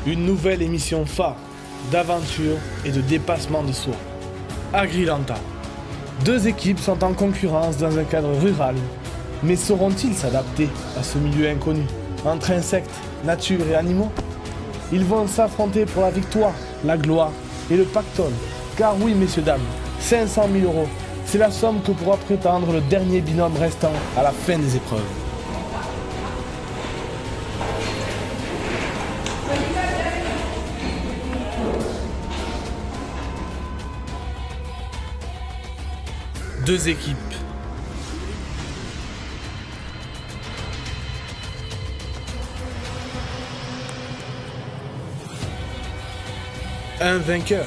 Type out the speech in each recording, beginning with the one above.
Une nouvelle émission phare d'aventure et de dépassement de soi. Agrilanta. Deux équipes sont en concurrence dans un cadre rural. Mais sauront-ils s'adapter à ce milieu inconnu, entre insectes, nature et animaux? Ils vont s'affronter pour la victoire, la gloire et le pactole. Car oui, messieurs, dames, 500 000 €, c'est la somme que pourra prétendre le dernier binôme restant à la fin des épreuves. Deux équipes. Un vainqueur.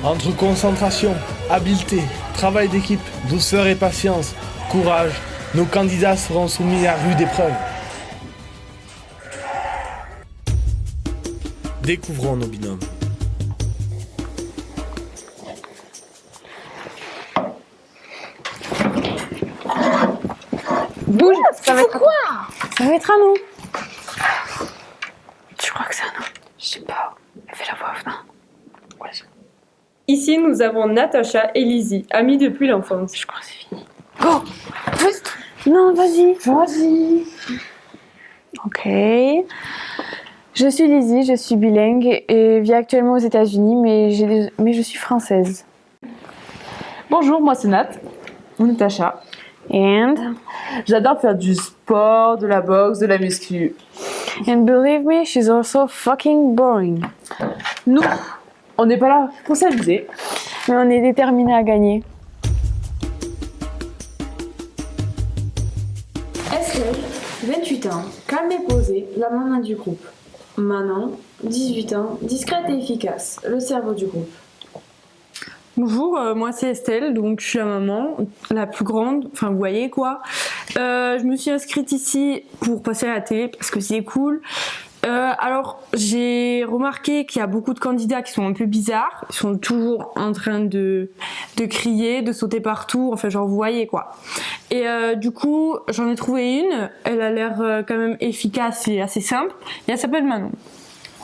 Entre concentration, habileté, travail d'équipe, douceur et patience, courage, nos candidats seront soumis à rude épreuve. Découvrons nos binômes. Bouge, ça va être quoi? Ça va être un nom. Tu crois que c'est un nom? Je sais pas. Fais la voix off, non? Ouais. Ici, nous avons Natacha et Lizzie, amies depuis l'enfance. Je crois que c'est fini. Go! Non, vas-y. Ok. Je suis Lizzie, je suis bilingue et vis actuellement aux États-Unis, mais je suis française. Bonjour, moi c'est Nat, ou Natacha. And J'adore faire du sport, de la boxe, de la muscu. believe me, she's also fucking boring. Nous, on n'est pas là pour s'amuser. Mais on est déterminés à gagner. Estelle, 28 ans, calme et posée, la maman du groupe. Manon, 18 ans, discrète et efficace, le cerveau du groupe. Bonjour, moi c'est Estelle, donc je suis la maman, la plus grande, enfin vous voyez quoi. Je me suis inscrite ici pour passer à la télé parce que c'est cool. Alors j'ai remarqué qu'il y a beaucoup de candidats qui sont un peu bizarres, ils sont toujours en train de crier, de sauter partout, enfin genre vous voyez quoi. Et du coup j'en ai trouvé une, elle a l'air quand même efficace et assez simple, et elle s'appelle Manon.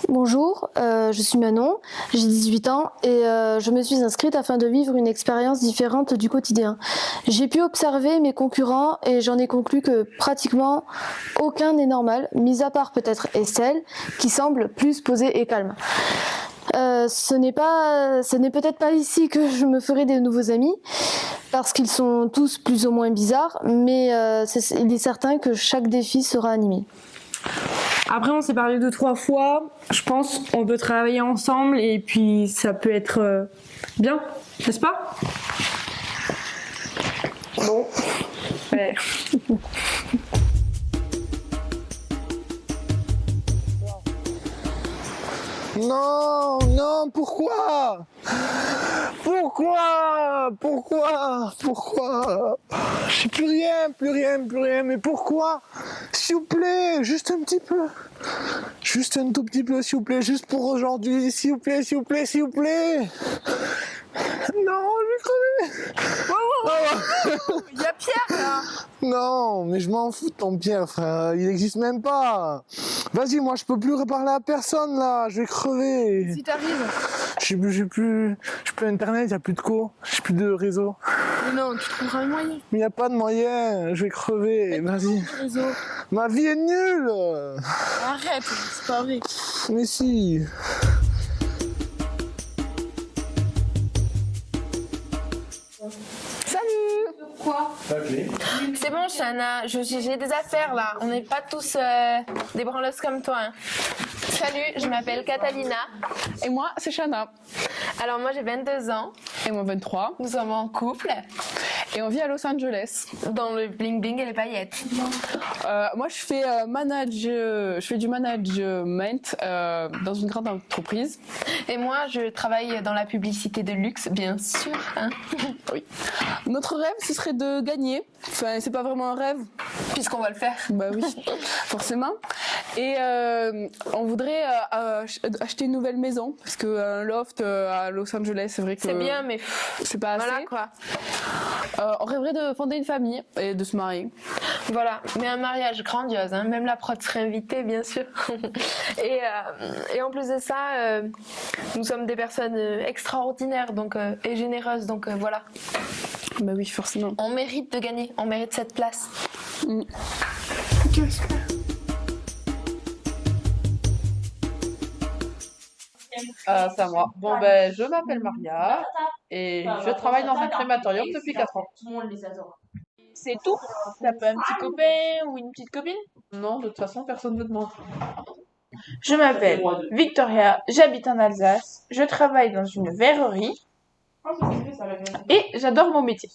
Bonjour, je suis Manon, j'ai 18 ans et je me suis inscrite afin de vivre une expérience différente du quotidien. J'ai pu observer mes concurrents et j'en ai conclu que pratiquement aucun n'est normal, mis à part peut-être Estelle, qui semble plus posée et calme. Ce n'est peut-être pas ici que je me ferai des nouveaux amis, parce qu'ils sont tous plus ou moins bizarres, mais il est certain que chaque défi sera animé. Après, on s'est parlé 2-3 fois. Je pense qu'on peut travailler ensemble et puis ça peut être bien, n'est-ce pas? Bon. Ouais. Non, pourquoi? J'ai plus rien, mais pourquoi? S'il vous plaît, juste un petit peu. Juste un tout petit peu, s'il vous plaît, juste pour aujourd'hui, s'il vous plaît. Non, je vais crever. Il y a Pierre là! Non, mais je m'en fous de ton Pierre, frère, il existe même pas. Vas-y, moi je peux plus reparler à personne là, je vais crever. Si t'arrives! J'ai plus internet, y a plus de co, j'ai plus de réseau. Mais non, tu trouveras un moyen. Mais y a pas de moyen, je vais crever, vas-y. Ma vie est nulle. Arrête, c'est pas vrai. Mais si. Salut! Quoi? C'est bon, Shana, j'ai des affaires là. On n'est pas tous des branleuses comme toi. Hein. Salut, je m'appelle Catalina. Et moi, c'est Shana. Alors moi j'ai 22 ans. Et moi 23. Nous sommes en couple. Et on vit à Los Angeles. Dans le bling bling et les paillettes. Moi je fais du management dans une grande entreprise. Et moi je travaille dans la publicité de luxe, bien sûr. Hein. Oui. Notre rêve ce serait de gagner. Enfin c'est pas vraiment un rêve. Puisqu'on va le faire. Bah oui, forcément. Et on voudrait acheter une nouvelle maison parce qu'un loft à Los Angeles, c'est vrai que C'est bien, mais c'est pas assez. voilà quoi. On rêverait de fonder une famille et de se marier. Voilà, mais un mariage grandiose, hein. Même la prod serait invitée, bien sûr. et en plus de ça, nous sommes des personnes extraordinaires donc, et généreuses, donc voilà. Bah oui, forcément. On mérite de gagner, on mérite cette place. C'est à moi. Bon, ben, je m'appelle Maria et je travaille dans un crématorium depuis 4 ans. C'est tout? T'as pas un petit copain ou une petite copine? Non, de toute façon, personne ne demande. Je m'appelle Victoria, j'habite en Alsace, je travaille dans une verrerie et j'adore mon métier.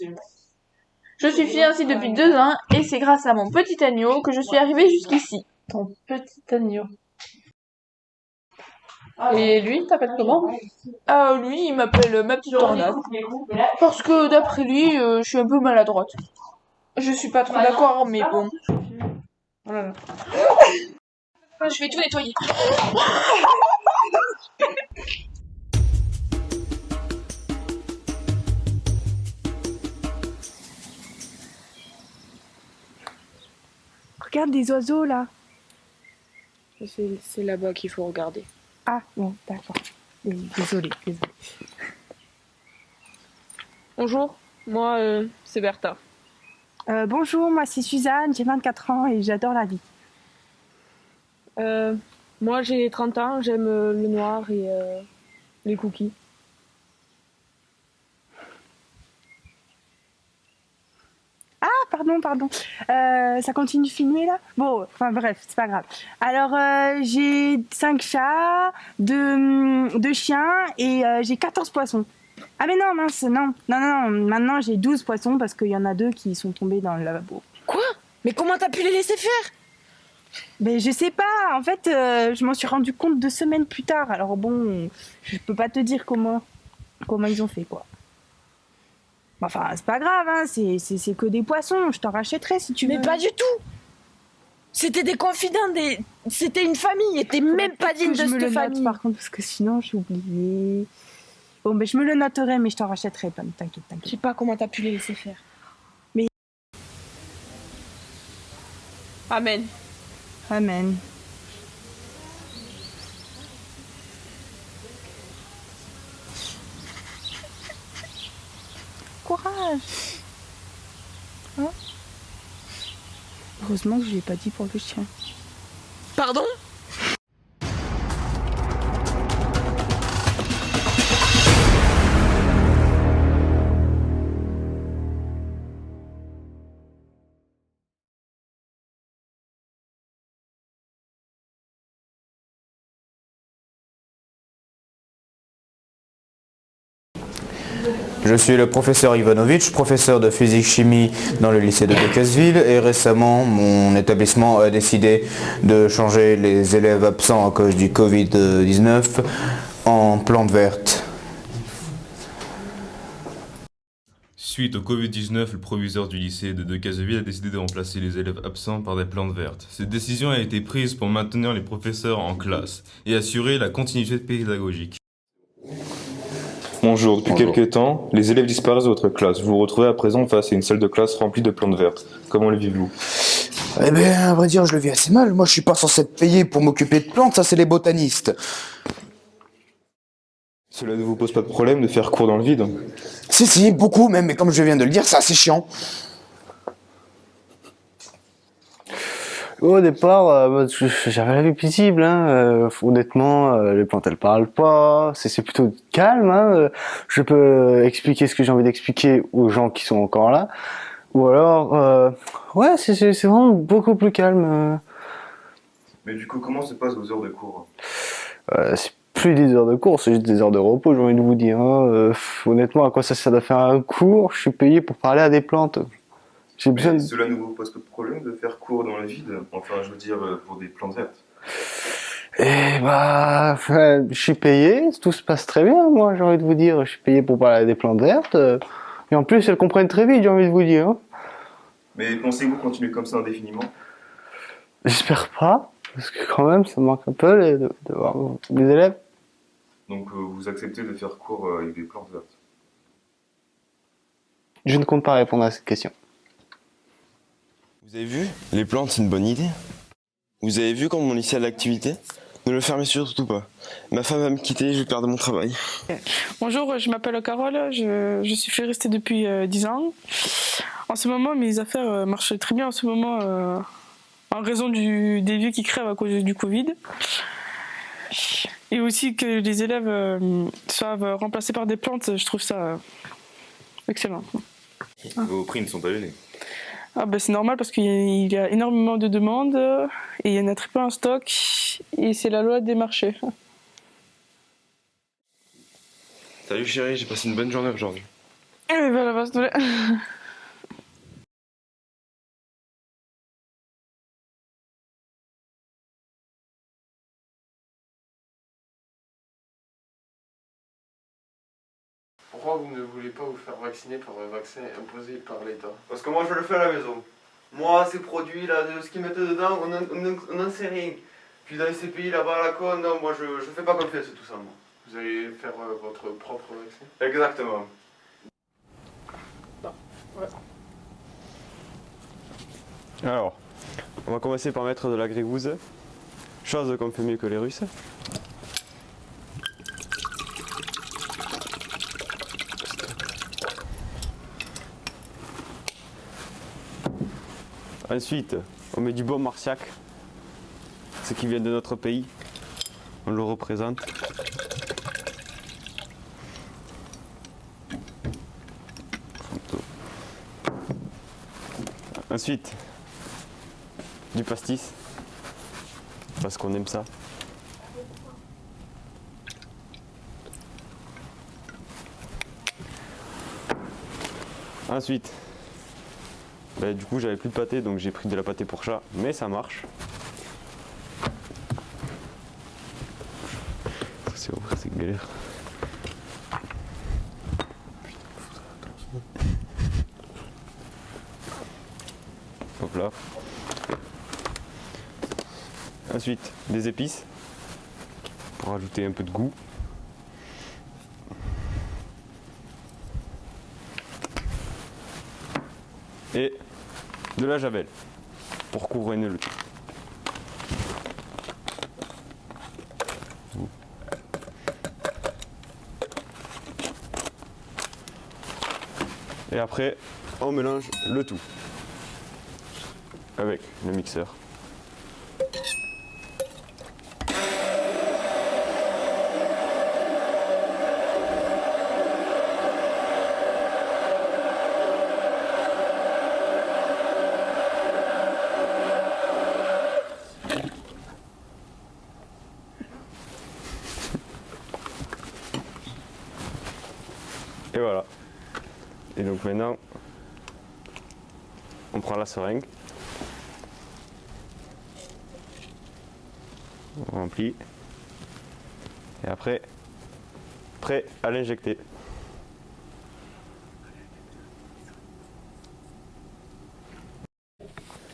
Je suis fiancée depuis 2 ans et c'est grâce à mon petit agneau que je suis arrivée jusqu'ici. Ton petit agneau. Et lui, t'appelles comment? Lui, il m'appelle ma petite tornade. Parce que d'après lui, je suis un peu maladroite. Je suis pas trop d'accord, mais bon. Oh là là. Je vais tout nettoyer. Regarde les oiseaux là. C'est là-bas qu'il faut regarder. Ah bon, d'accord. Désolée. Bonjour, moi c'est Bertha. Bonjour, moi c'est Suzanne, j'ai 24 ans et j'adore la vie. Moi j'ai 30 ans, j'aime le noir et les cookies. Pardon. Ça continue de filmer là? Bon, enfin bref, c'est pas grave. Alors, j'ai 5 chats, 2 chiens et j'ai 14 poissons. Ah mais non, mince, non. Maintenant j'ai 12 poissons parce qu'il y en a 2 qui sont tombés dans le lavabo. Quoi? Mais comment t'as pu les laisser faire? Mais je sais pas, en fait, je m'en suis rendu compte 2 semaines plus tard. Alors bon, je peux pas te dire comment ils ont fait, quoi. Enfin, c'est pas grave, hein, c'est que des poissons, je t'en rachèterai si tu veux. Mais pas du tout! C'était des confidents, c'était une famille, et t'es même pas digne de cette famille. Par contre, parce que sinon j'ai oublié. Bon, ben je me le noterai, mais je t'en rachèterai pas, t'inquiète. Je sais pas comment t'as pu les laisser faire. Amen. Courage. Hein? Heureusement que je l'ai pas dit pour le chien. Pardon? Je suis le professeur Ivanovic, professeur de physique-chimie dans le lycée de Decazeville et récemment mon établissement a décidé de changer les élèves absents à cause du Covid-19 en plantes vertes. Suite au Covid-19, le proviseur du lycée de Decazeville a décidé de remplacer les élèves absents par des plantes vertes. Cette décision a été prise pour maintenir les professeurs en classe et assurer la continuité pédagogique. Bonjour, depuis quelques temps, les élèves disparaissent de votre classe. Vous vous retrouvez à présent face à une salle de classe remplie de plantes vertes. Comment le vivez-vous? Eh bien, à vrai dire, je le vis assez mal. Moi, je suis pas censé être payé pour m'occuper de plantes, ça c'est les botanistes. Cela ne vous pose pas de problème de faire cours dans le vide? Si, beaucoup même, mais comme je viens de le dire, c'est assez chiant. Au départ, j'avais la vue paisible, hein. Honnêtement, les plantes elles parlent pas, c'est plutôt calme, hein. Je peux expliquer ce que j'ai envie d'expliquer aux gens qui sont encore là, ou alors, ouais, c'est vraiment beaucoup plus calme. Mais du coup, comment se passent vos heures de cours? C'est plus des heures de cours, c'est juste des heures de repos, j'ai envie de vous dire, hein. Honnêtement, à quoi ça sert de faire un cours? Je suis payé pour parler à des plantes. Mais cela ne vous pose pas de problème de faire cours dans le vide? Enfin, je veux dire, pour des plantes vertes. Eh bah, je suis payé, tout se passe très bien, moi, j'ai envie de vous dire. Je suis payé pour parler à des plantes vertes. Et en plus, elles comprennent très vite, j'ai envie de vous dire. Mais pensez-vous continuer comme ça indéfiniment? J'espère pas. Parce que quand même, ça manque un peu de voir les élèves. Donc vous acceptez de faire cours avec des plantes vertes? Je ne compte pas répondre à cette question. Vous avez vu? Les plantes, c'est une bonne idée. Vous avez vu quand mon lycée a de l'activité? Ne le fermez surtout pas. Ma femme va me quitter, je vais perdre mon travail. Bonjour, je m'appelle Carole, je suis floriste depuis 10 ans. En ce moment, mes affaires marchent très bien en ce moment en raison des lieux qui crèvent à cause du Covid. Et aussi que les élèves soient remplacés par des plantes, je trouve ça excellent. Vos prix ne sont pas gênés. Ah ben c'est normal parce qu'il y a énormément de demandes et il y en a très peu en stock et c'est la loi des marchés. Salut chérie, j'ai passé une bonne journée aujourd'hui. Et voilà, va se donner. Pourquoi vous ne voulez pas vous faire vacciner par un vaccin imposé par l'État? Parce que moi je le fais à la maison. Moi ces produits là, de ce qu'ils mettent dedans, on n'en sait rien. Puis dans ces pays là-bas à la con, non, moi je fais pas confiance tout ça moi. Vous allez faire votre propre vaccin? Exactement. Alors, on va commencer par mettre de la grégouze, chose qu'on fait mieux que les Russes. Ensuite, on met du bon marsiac, ce qui vient de notre pays. On le représente. Ensuite, du pastis, parce qu'on aime ça. Ensuite, du coup j'avais plus de pâté donc j'ai pris de la pâté pour chat, mais ça marche. C'est galère. Hop là. Ensuite, des épices pour ajouter un peu de goût. Et de la javel pour couronner le tout. Et après, on mélange le tout avec le mixeur. Et voilà. Et donc maintenant, on prend la seringue, on remplit, et après, prêt à l'injecter.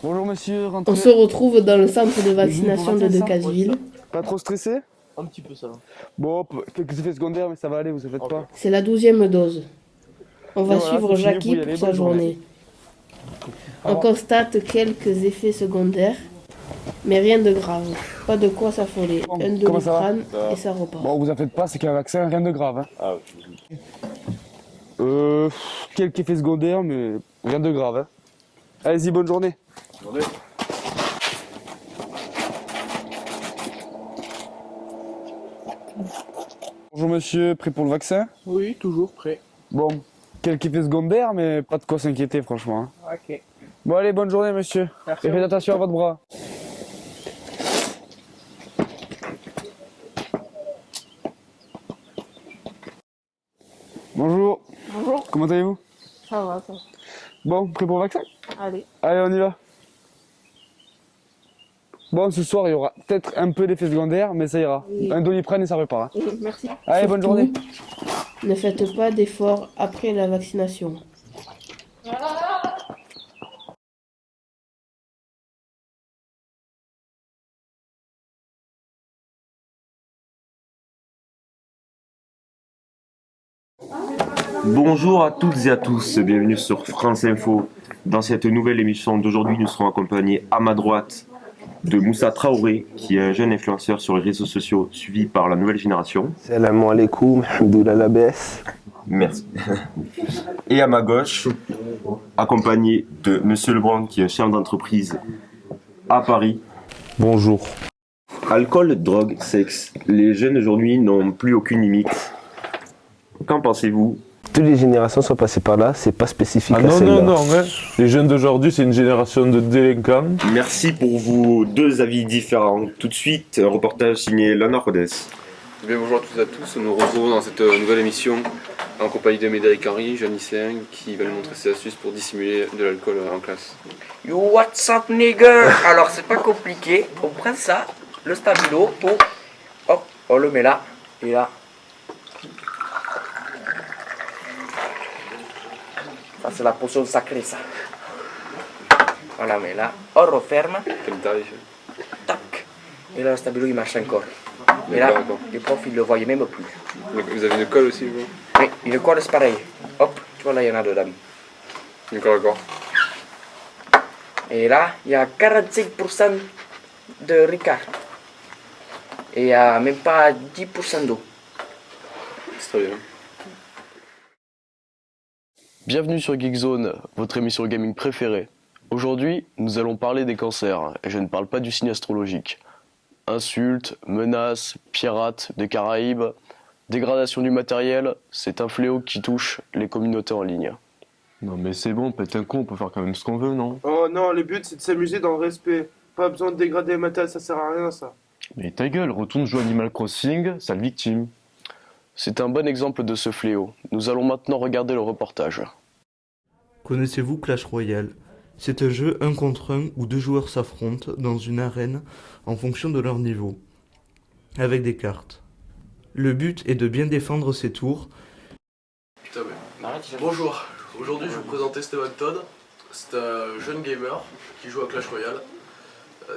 Bonjour monsieur, rentrez. On se retrouve dans le centre de vaccination de Decazeville. Pas trop stressé? Un petit peu ça. Bon, quelques effets secondaires, mais ça va aller, vous en faites pas. C'est la 12e dose. On va Voilà, suivre c'est fini, Jackie vous y pour allez, sa bonne journée. On constate quelques effets secondaires, mais rien de grave. Pas de quoi s'affoler. Un Comment ça va Doliprane et ça repart. Bon, vous en faites pas, c'est qu'un vaccin, rien de grave. Hein. Ah, Quelques effets secondaires, mais rien de grave. Hein. Allez-y, bonne journée. Bonne journée. Bonjour monsieur, prêt pour le vaccin? Oui, toujours prêt. Bon, quelques effets secondaires, mais pas de quoi s'inquiéter, franchement. Hein. Ok. Bon, allez, bonne journée monsieur. Merci Et à faites vous. attention à votre bras. Bonjour. Bonjour. Comment allez-vous? Ça va, ça va. Bon, prêt pour le vaccin? Allez. Allez, on y va. Bon, ce soir, il y aura peut-être un peu d'effets secondaires, mais ça ira. Oui. Un Doliprane et ça repart. Hein. Merci. Allez, bonne Surtout, journée. Ne faites pas d'efforts après la vaccination. Bonjour à toutes et à tous, bienvenue sur France Info. Dans cette nouvelle émission d'aujourd'hui, nous serons accompagnés à ma droite de Moussa Traoré, qui est un jeune influenceur sur les réseaux sociaux suivi par la nouvelle génération. Salam alaikum, hamdoullah la baisse. Merci. Et à ma gauche, accompagné de Monsieur Lebrun, qui est chef d'entreprise à Paris. Bonjour. Alcool, drogue, sexe. Les jeunes aujourd'hui n'ont plus aucune limite. Qu'en pensez-vous? Toutes les générations sont passées par là, c'est pas spécifique à non, celle-là. non, hein. Les jeunes d'aujourd'hui, c'est une génération de délinquants. Merci pour vos deux avis différents. Tout de suite, un reportage signé Lana Rodez. Bien, bonjour à toutes et à tous, nous nous retrouvons dans cette nouvelle émission en compagnie de Médéric Henry, jeune lycéen qui va nous montrer ses astuces pour dissimuler de l'alcool en classe. Yo, what's up, nigga? Alors, c'est pas compliqué, on prend ça, le stabilo, hop, on le met là, et là. Ça, c'est la potion sacrée, ça. On la met là, on referme. Quel tarif? Tac. Et là, le stabilo, il marche encore. Et là, les profs, ils le voyaient même plus. Vous avez une colle aussi, vous? Oui, une colle, c'est pareil. Hop, tu vois, là, il y en a dedans. D'accord. Et là, il y a 45% de Ricard. Et il n'y a même pas 10% d'eau. C'est très bien. Bienvenue sur Geekzone, votre émission gaming préférée. Aujourd'hui, nous allons parler des cancers, et je ne parle pas du signe astrologique. Insultes, menaces, pirates des Caraïbes, dégradation du matériel, c'est un fléau qui touche les communautés en ligne. Non mais c'est bon, pète un con, on peut faire quand même ce qu'on veut, non? Oh non, le but c'est de s'amuser dans le respect. Pas besoin de dégrader le matériel, ça sert à rien ça. Mais ta gueule, retourne jouer Animal Crossing, sale victime. C'est un bon exemple de ce fléau. Nous allons maintenant regarder le reportage. Connaissez-vous Clash Royale? C'est un jeu 1 contre 1 où deux joueurs s'affrontent dans une arène en fonction de leur niveau, avec des cartes. Le but est de bien défendre ses tours. Putain, mais... Bonjour, aujourd'hui je vais vous présenter Steven Todd. C'est un jeune gamer qui joue à Clash Royale.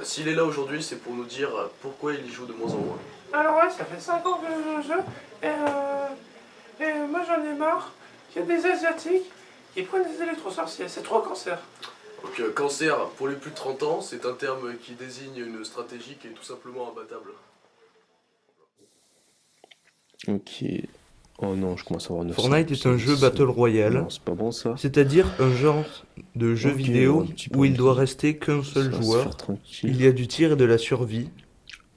S'il est là aujourd'hui, c'est pour nous dire pourquoi il y joue de moins en moins. Alors ouais, ça fait 5 ans que je joue au jeu, et moi j'en ai marre. Il y a des Asiatiques qui prennent des électrosorciers, c'est trop cancer. Donc cancer, pour les plus de 30 ans, c'est un terme qui désigne une stratégie qui est tout simplement imbattable. Ok. Oh non, je commence à avoir 900. Fortnite est un jeu Battle Royale, Non, c'est pas bon ça. c'est-à-dire un genre de jeu vidéo où il doit rester qu'un seul joueur. Il y a du tir et de la survie.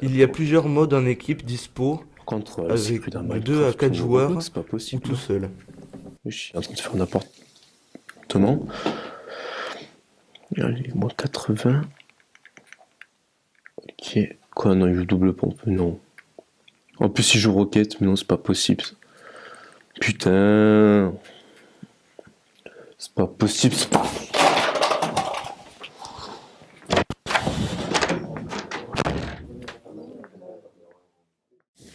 Il y a plusieurs modes en équipe dispo, avec de 2 à 4 joueurs ou tout seul. Je suis en train de faire n'importe comment. Allez, moins 80. Ok. Quoi, non, il joue double pompe, non. En plus, il joue roquette, mais non, c'est pas possible. Putain. C'est pas possible.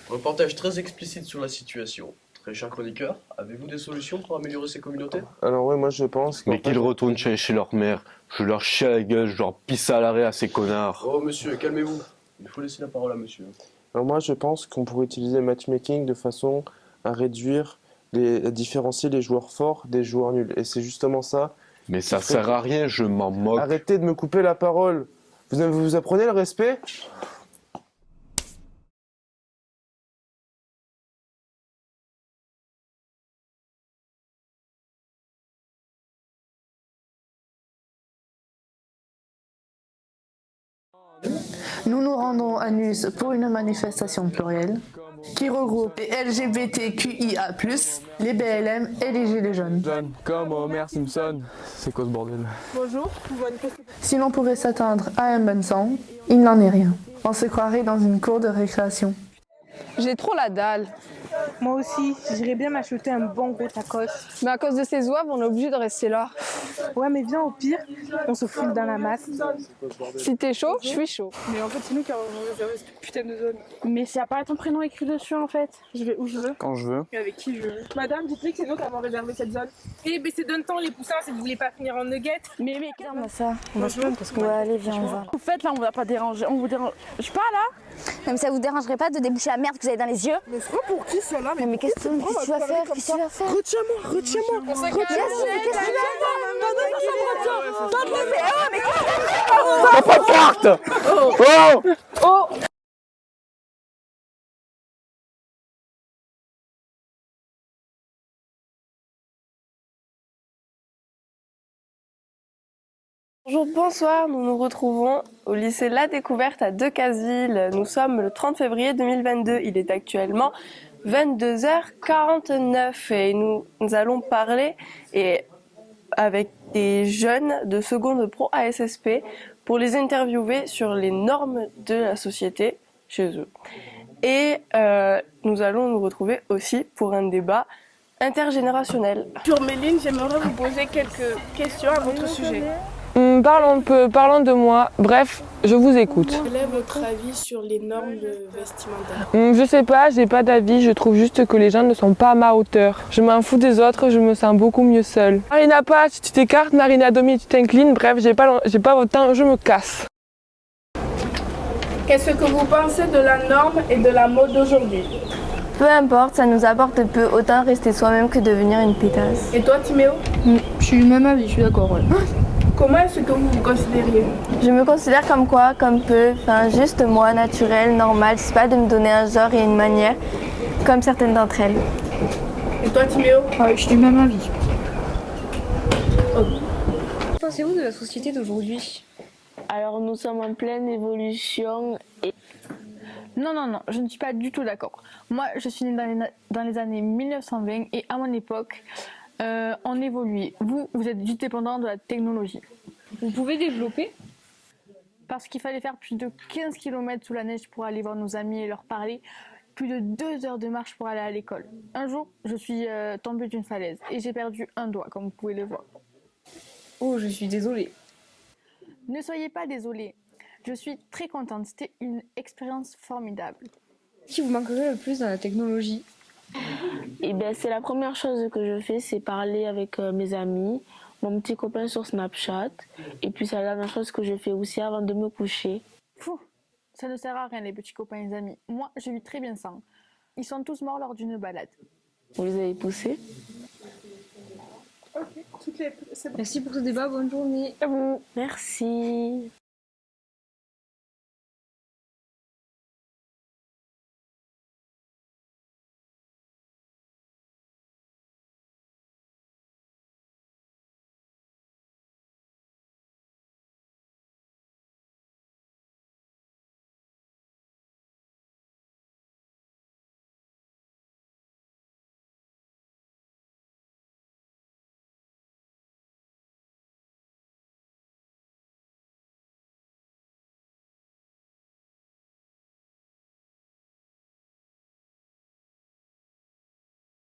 Reportage très explicite sur la situation. Très cher chroniqueur, avez-vous des solutions pour améliorer ces communautés? Alors ouais, moi je pense qu'en Mais qu'ils retournent chez leur mère. Je leur chie à la gueule, je leur pisse à l'arrêt à ces connards. Oh monsieur, calmez-vous. Il faut laisser la parole à monsieur. Alors moi je pense qu'on pourrait utiliser le matchmaking de façon à réduire, à différencier les joueurs forts des joueurs nuls. Et c'est justement ça. Mais ça sert à rien, je m'en moque. Arrêtez de me couper la parole. Vous apprenez le respect? Nous nous rendons à Nus pour une manifestation plurielle qui regroupe les LGBTQIA+, les BLM et les Gilets jaunes. Comme Homer Simpson. C'est quoi ce bordel? Bonjour. Si l'on pouvait s'attendre à un bon sang, il n'en est rien. On se croirait dans une cour de récréation. J'ai trop la dalle. Moi aussi, j'irais bien m'acheter un bon gros tacos. Mais à cause de ces zouaves, on est obligé de rester là. Ouais, mais viens, au pire, on se fout dans la masse. Si t'es chaud, je suis chaud. Mais en fait, c'est nous qui avons réservé cette putain de zone. Mais s'il n'y a pas ton prénom écrit dessus, en fait. Je vais où je veux. Quand je veux. Et avec qui je veux. Madame, dites-lui que c'est nous qui avons réservé cette zone. Et baissez d'un temps les poussins si vous voulez pas finir en nugget. Mais, ça, on va se plaindre parce que... Ouais, allez, viens, on va. En fait, là, on va pas déranger. On vous dérange pas, là? Non, mais ça vous dérangerait pas de déboucher la merde que vous avez dans les yeux? Mais c'est pas pour qui ça là? Mais qu'est-ce que tu vas faire? Qu'est-ce que tu vas faire? Retiens-moi, retiens-moi. Qu'est-ce que tu vas faire? Oh! Bonjour, bonsoir, nous nous retrouvons au lycée La Découverte à Decazeville. Nous sommes le 30 février 2022, il est actuellement 22h49 et nous allons parler avec des jeunes de seconde pro ASSP pour les interviewer sur les normes de la société chez eux. Et nous allons nous retrouver aussi pour un débat intergénérationnel. Sur Méline, j'aimerais vous poser quelques questions à votre sujet. Parlons de moi. Bref, je vous écoute. Quel est votre avis sur les normes vestimentaires? Je sais pas, j'ai pas d'avis. Je trouve juste que les gens ne sont pas à ma hauteur. Je m'en fous des autres, je me sens beaucoup mieux seule. Marina pas, si tu t'écartes, Marina Domi, tu t'inclines. Bref, j'ai pas votre temps, je me casse. Qu'est-ce que vous pensez de la norme et de la mode d'aujourd'hui? Peu importe, ça nous apporte peu, autant rester soi-même que devenir une pétasse. Et toi, Timéo? Je suis du même avis, je suis d'accord. Ouais. Comment est-ce que vous vous considériez? Je me considère comme quoi? Comme peu, enfin juste moi, naturelle, normale. C'est pas de me donner un genre et une manière, comme certaines d'entre elles. Et toi, Timéo? Je suis du même avis. Que pensez-vous de la société d'aujourd'hui? Alors nous sommes en pleine évolution et... Non, je ne suis pas du tout d'accord. Moi, je suis née dans les années 1920 et à mon époque, on évoluait. Vous êtes juste dépendant de la technologie. Vous pouvez développer? Parce qu'il fallait faire plus de 15 km sous la neige pour aller voir nos amis et leur parler. Plus de 2 heures de marche pour aller à l'école. Un jour, je suis tombée d'une falaise et j'ai perdu un doigt, comme vous pouvez le voir. Oh, je suis désolée. Ne soyez pas désolés. Je suis très contente. C'était une expérience formidable. Qui vous manquerait le plus dans la technologie? Eh bien, c'est la première chose que je fais, c'est parler avec mes amis, mon petit copain sur Snapchat. Et puis, c'est la dernière chose que je fais aussi avant de me coucher. Fou, ça ne sert à rien les petits copains et les amis. Moi, je vis très bien sans. Ils sont tous morts lors d'une balade. Vous les avez poussés? Ok, Merci pour ce débat, bonne journée. À vous. Merci.